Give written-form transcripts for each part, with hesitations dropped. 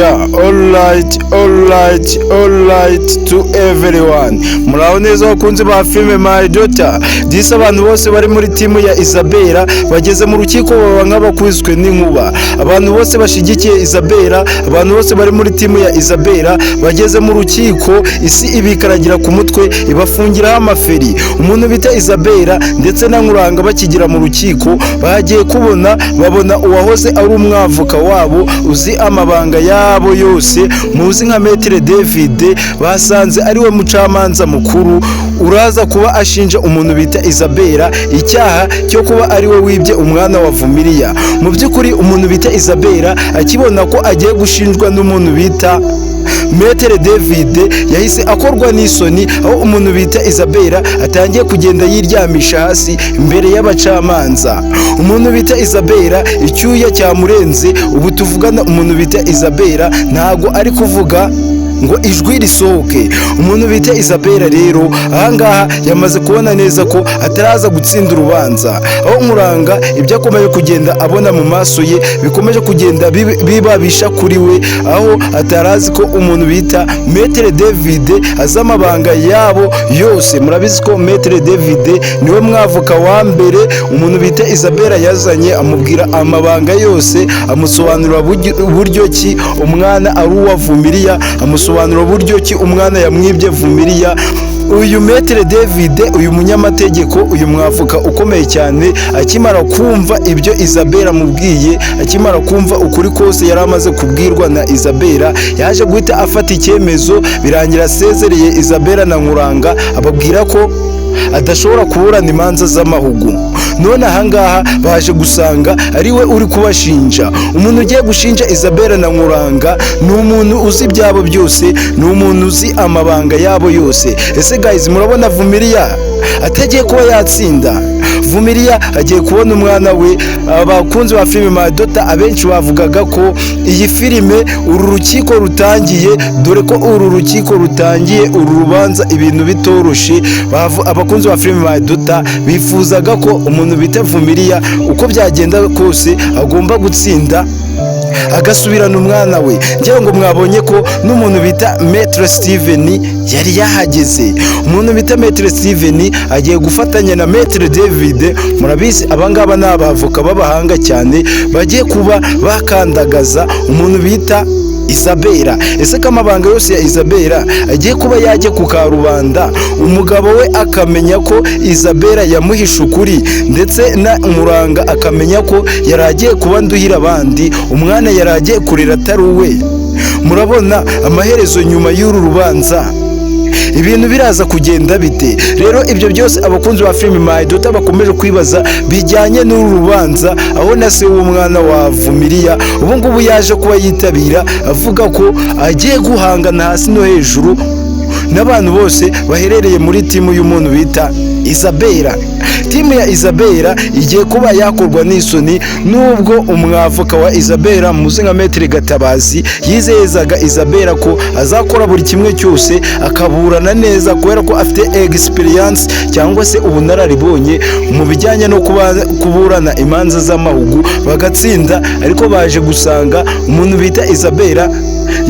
Yeah, alright to everyone. Muraho neza bakunze ba filime My Daughter. Disa abantu bose bari muri timu ya Isabella bageze mu rukiko baba nk'abakubiswe n'inkuba. Abantu bose bashigikiye Isabella, abantu bose bari muri timu ya Isabella bageze mu rukiko, isi ibikaragira ku mutwe ibafungiraho amaferi. Umuntu bita Isabella ndetse na Nkuranga bakigira mu rukiko bagiye babona uwahoze ari umwavoka wabo uzi amabanga yabo yose muzi nka Maître David, basanze ari we mucamanza mukuru uraza kuba ashinja umuntu bita Isabella icyaha cyo kuba ari we wibye umwana wa Vumiliya. Mu by'ukuri umuntu bita Isabella akibona ko agiye gushinjwa n'umuntu bita Maître David yahise akorwa n'isoni, aho umuntu bita Isabella atangiye kugenda yiryamisha hasi imbere y'abacamanza. Umuntu bita Isabella icyuya cyamurenze, ubu tuvugana umuntu bita Isabella ntago ari kuvuga ngo ijwi risohoke. Umuntu bita Isabella rero ahangaha yamaze kubona neza ko ataraza gutsinda urubanza, aho Nkuranga ibyo akomeje kugenda abona mu maso ye bikomeje kugenda bibabisha kuri we, aho atarazi ko umuntu bita Maître David azi amabanga yabo yose. Murabizi ko Maître David niwe mwavoka wa mbere umuntu bita Isabella yazanye, amubwira amabanga yose, amusobanurira buryo ki umwana ari uwa Vumiliya, amusobanura buryo ki umwana yamwibye Vumiliya. Uyu Maître David, uyu munyamategeko, uyu mwavoka ukomeye cyane, akimara kumva ibyo Isabella amubwiye, akimara kumva ukuri kose yari amaze kubwirwa na Isabella, yaje guhita afata icyemezo, birangira asezereye Isabella na Nkuranga, ababwira ko adashobora kuburana imanza z'amahugu. None ahangaha baje gusanga ari we uri kubashinja. Umuntu ugiye gushinja Isabella na Nkuranga ni umuntu uzi ibyabo byose, ni umuntu uzi amabanga yabo yose. Ese guys, murabona Vumiliya atagiye kuba yatsinda? Vumiliya agiye kubona umwana we. Abakunzi ba filime My Daughter abenshi bavugaga ko iyi filime uru rukiko rutangiye, dore ko uru rukiko rutangiye uru rubanza ibintu bitoroshe. Abakunzi ba filime My Daughter bifuzaga ko umuntu bita Vumiliya uko byagenda kose agomba gutsinda agasubirana umwana we. Ngira ngo mwabonye ko n'umuntu bita Maître Steven yari yahageze. Umuntu bita Maître Steven agiye gufatanya na Maître David. Murabizi abangaba ni abavoka b'abahanga cyane bagiye kuba bakandagaza umuntu bita Isabella. Ese ko amabanga yose ya Isabella agiye kuba yajya ku karubanda, umugabo we akamenya ko Isabella yamuhishe ukuri, ndetse na Nkuranga akamenya ko yari agiye kuba nduhira abandi, umwana yari agiye kurera atari uwe. Murabona amaherezo nyuma y'uru rubanza ibintu biraza kugenda bite? Rero ibyo byose abakunzi ba filime My Daughter bakomeje kwibaza bijyanye n'uru rubanza, aho na se w'umwana wa Vumiliya ubu ngubu yaje kuba yitabira avuga ko agiye guhangana hasi no hejuru n'abantu bose baherereye muri timu y'umuntu bita Isabella. Timu ya Isabella igiye kuba yakorwa n'isoni, nubwo umwavoka wa Isabella muzi nka Maître Gatabazi yizezaga Isabella ko azakora buri kimwe cyose akaburana neza, kubera ko afite experience cyangwa se ubunararibonye mu bijyanye no kuburana imanza z'amahugu bagatsinda. Ariko baje gusanga umuntu bita Isabella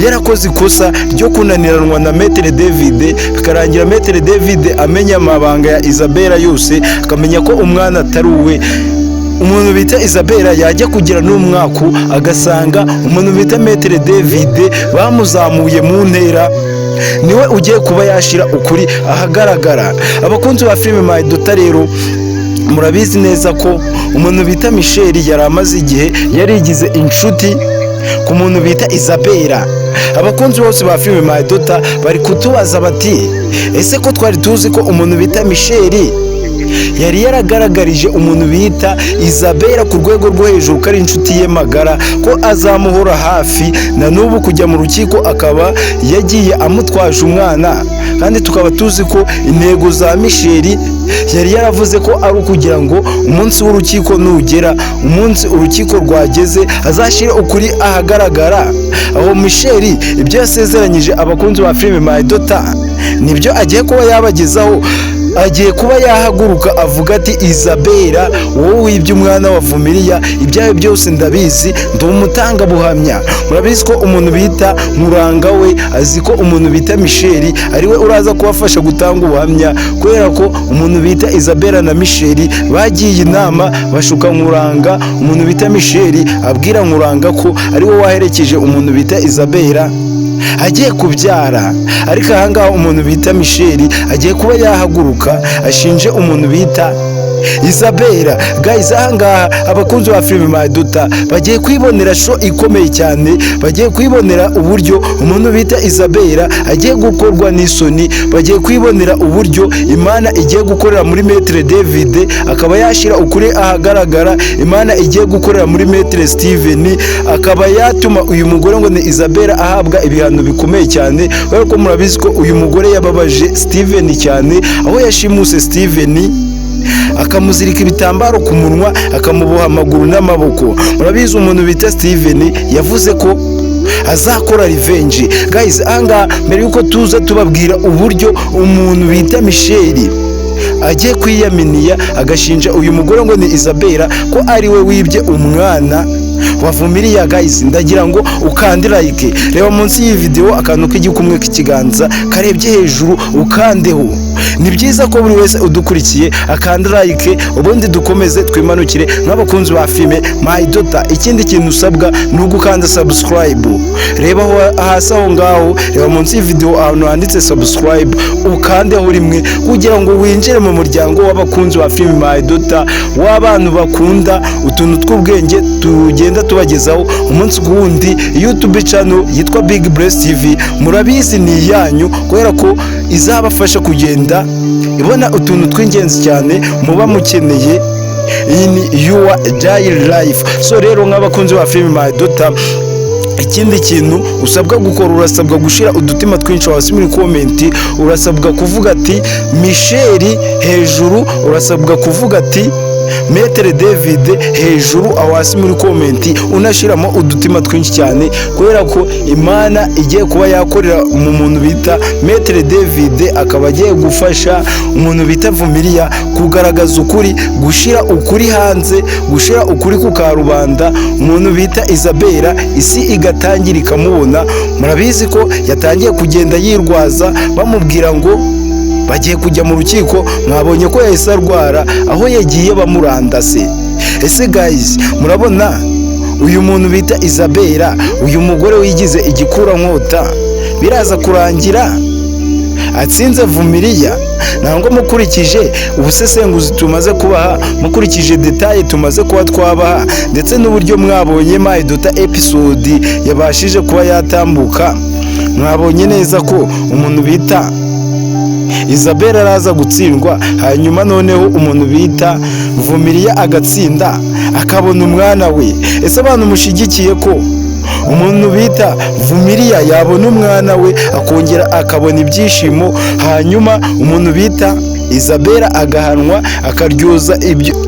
yarakoze ikosa ryo kunaniranwa na Maître David, bikarangira Maître David amenya amabanga ya Isabella yose, akamenya ko umwana atari uwe. Umuntu bita Isabella yajya kugira n'umwaku agasanga umuntu bita Maître David bamuzamuye mu ntera, niwe ugiye kuba yashira ukuri ahagaragara. Abakunzi ba filime My Daughter rero murabizi neza ko umuntu bita Michel yari amaze igihe yarigize inshuti ku muntu bita Isabella. Abakunzi bose ba filime My Daughter bari kutubaza bati, ese ko twari tuzi ko umuntu bita Michel yari yaragaragarije umuntu bita Isabella ku rwego rwo hejuru ko ari inshuti ye magara, ko azamuhora hafi, na n'ubu kujya mu rukiko akaba yagiye amutwaje umwana, kandi tukaba tuzi ko intego za Michel yari yaravuze ko ari ukugira ngo umunsi w'urukiko nugera, umunsi urukiko rwageze, azashyire ukuri ahagaragara. Aho Michel ibyo yasezeranyije abakunzi ba filime My Daughter nibyo agiye kuba yabagezaho. agiye kuba yahaguruka avuga ati Isabella wowe wibye umwana wa Vumiliya ibyawe byose ndabizi ndi umutangabuhamya. Murabizi ko umuntu bita Nkuranga we azi ko umuntu bita Michel ariwe uraza kubafasha gutanga ubuhamya, kubera ko umuntu bita Isabella na Michel bagiye inama bashuka Nkuranga. Umuntu bita Michel abwira Nkuranga ko ariwe waherekeje umuntu bita Isabella agiye kubyara, ariko ahangaha umuntu bita Michel agiye kuba yahaguruka ashinje umuntu bita Isabella. Guys, ahangaha abakunzi ba filime Maidota bagiye kwibonera show ikomeye cyane, bagiye kwibonera uburyo umuntu bita Isabella agiye gukorwa n'isoni, bagiye kwibonera uburyo Imana igiye gukorera muri Maître David akaba yashira ukuri ahagaragara, Imana igiye gukorera muri Maître Steven akaba yatuma uyu mugore ngo ni Isabella ahabwa ibihano bikomeye cyane, kuko murabizi ko uyu mugore yababaje Steven cyane, aho yashimuse Steven akamuzirika ibitambaro ku munwa akamuboha amaguru n'amaboko. Murabizi umuntu bita Steven yavuze ko azakora revenge. Guys, anga mbere yuko tuza tubabwira uburyo umuntu bita Michel agiye kwiyaminiya agashinja uyu mugore ngo ni Isabella ko ari we wibye umwana wa Vumiliya. Guys, ndagira ngo ukande like, reba munsi y'iyi video akantu k'igikumwe k'ikiganza karebye hejuru ukandeho. Ni byiza ko buri wese udukurikiye akanda like, ubundi dukomeze twimanukire nk'abakunzi ba filime Maidota. Ikindi kintu usabwa ni ugukanda subscribe, reba hasi aho ngaho, reba munsi y'iyi video ahantu handitse subscribe ukandeho rimwe kugira ngo winjire mu muryango w'abakunzi ba filime Maidota, w'abantu bakunda utuntu tw'ubwenge tugenda tubagezaho umunsi ku wundi. YouTube channel yitwa Big Bless TV murabizi ni iyanyu, kubera ko izabafasha kugenda ibona utuntu tw'ingenzi cyane muba mukeneye in your daily life. So rero nk'abakunzi ba filime Maidota, ikindi kintu usabwa gukora, urasabwa gushira udutima twinshi hasi muri comment, urasabwa kuvuga ati Michel hejuru, urasabwa kuvuga ati Maître David hejuru aho hasi muri comment, unashiramo udutima twinshi cyane, kubera ko Imana igiye kuba yakorera mu muntu bita Maître David akaba agiye gufasha umuntu bita Vumiliya kugaragaza ukuri, gushira ukuri hanze, gushira ukuri ku karubanda. Umuntu bita Isabella isi igatangira ikamubona. Murabizi ko yatangiye kugenda yirwaza, bamubwira ngo bagiye kujya mu rukiko, mwabonye ko yahise arwara aho yagiye bamurandase. Ese guys, murabona uyu muntu bita Isabella, uyu mugore wigize igikura nkota, biraza kurangira atsinze Vumiliya? Ntabwo mukurikije ubusesenguzi tumaze kubaha, mukurikije detaye tumaze kuba twabaha, ndetse n'uburyo mwabonye Maidota episode yabashije kuba yatambuka, mwabonye neza ko umuntu bita Isabella araza gutsindwa, hanyuma noneho umuntu bita Vumiliya agatsinda akabona umwana we. Ese abantu mushigikiye ko umuntu bita Vumiliya yabona umwana we akongera akabona ibyishimo, hanyuma umuntu bita Isabella agahanwa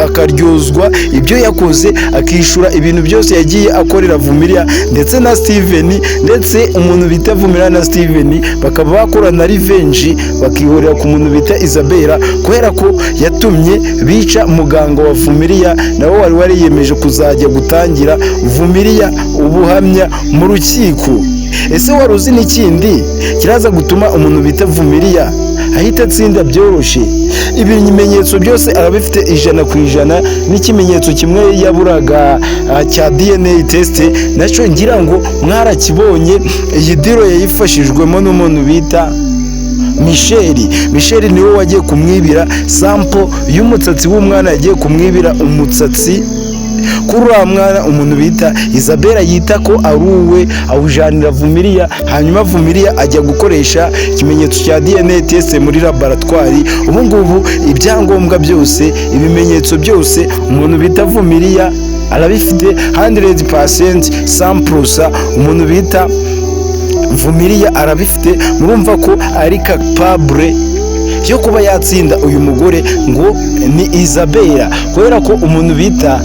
akaryozwa ibyo yakoze, akishura ibintu byose yagiye akorera Vumiliya ndetse na Steven, ndetse umuntu bita Vumiliya na Steven bakaba bakorana revenge bakihorera ku muntu bita Isabella, kubera ko yatumye bica muganga wa Vumiliya nawe wari wariyemeje kuzajya gutangira Vumiliya ubuhamya mu rukiko. Ese wari uzi n'ikindi kiraza gutuma umuntu bita Vumiliya ahita atsinda byoroshye? Ibimenyetso byose arabifite 100%, n'ikimenyetso kimwe yaburaga cya DNA test nacyo ngira ngo mwarakibonye. Iyi diro yayifashijwemo n'umuntu bita Michel niwe wagiye kumwibira sample y'umutsatsi w'umwana, yagiye kumwibira umutsatsi kuri uriya mwana umuntu bita Isabella yita ko ari uwe, awujanira Vumiliya, hanyuma Vumiliya ajya gukoresha ikimenyetso cya DNA test muri laboratoire. Ubu ngubu ibyangombwa byose, ibimenyetso byose umuntu bita Vumiliya arabifite 100% samples, umuntu bita Vumiliya arabifite. Murumva ko ari capable yo kuba yatsinda uyu mugore ngo ni Isabella, kubera ko umuntu bita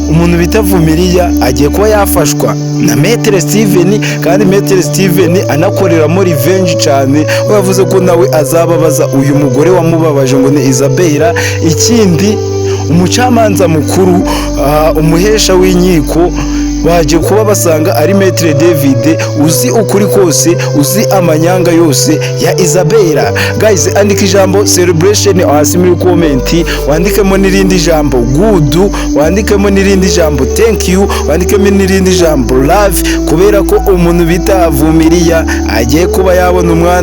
umuntu bita Vumiriya agiye kuba yafashwa na Maître Steven, kandi Maître Steven anakoreramo revenge cyane, bavuze ko nawe azababaza uyu mugore wamubabaje ngo ni Isabella. Ikindi umucamanza mukuru, umuhesha w'inkiko baje kuba basanga ari Maître David uzi ukuri kose, uzi amanyanga yose ya Isabella. Guys, andika ijambo celebration hasi muri comment, wandikemo n'irindi jambo good, wandikemo n'irindi jambo thank you, wandikemo n'irindi jambo love, kubera ko umuntu bita Vumiriya agiye kuba yabona umwana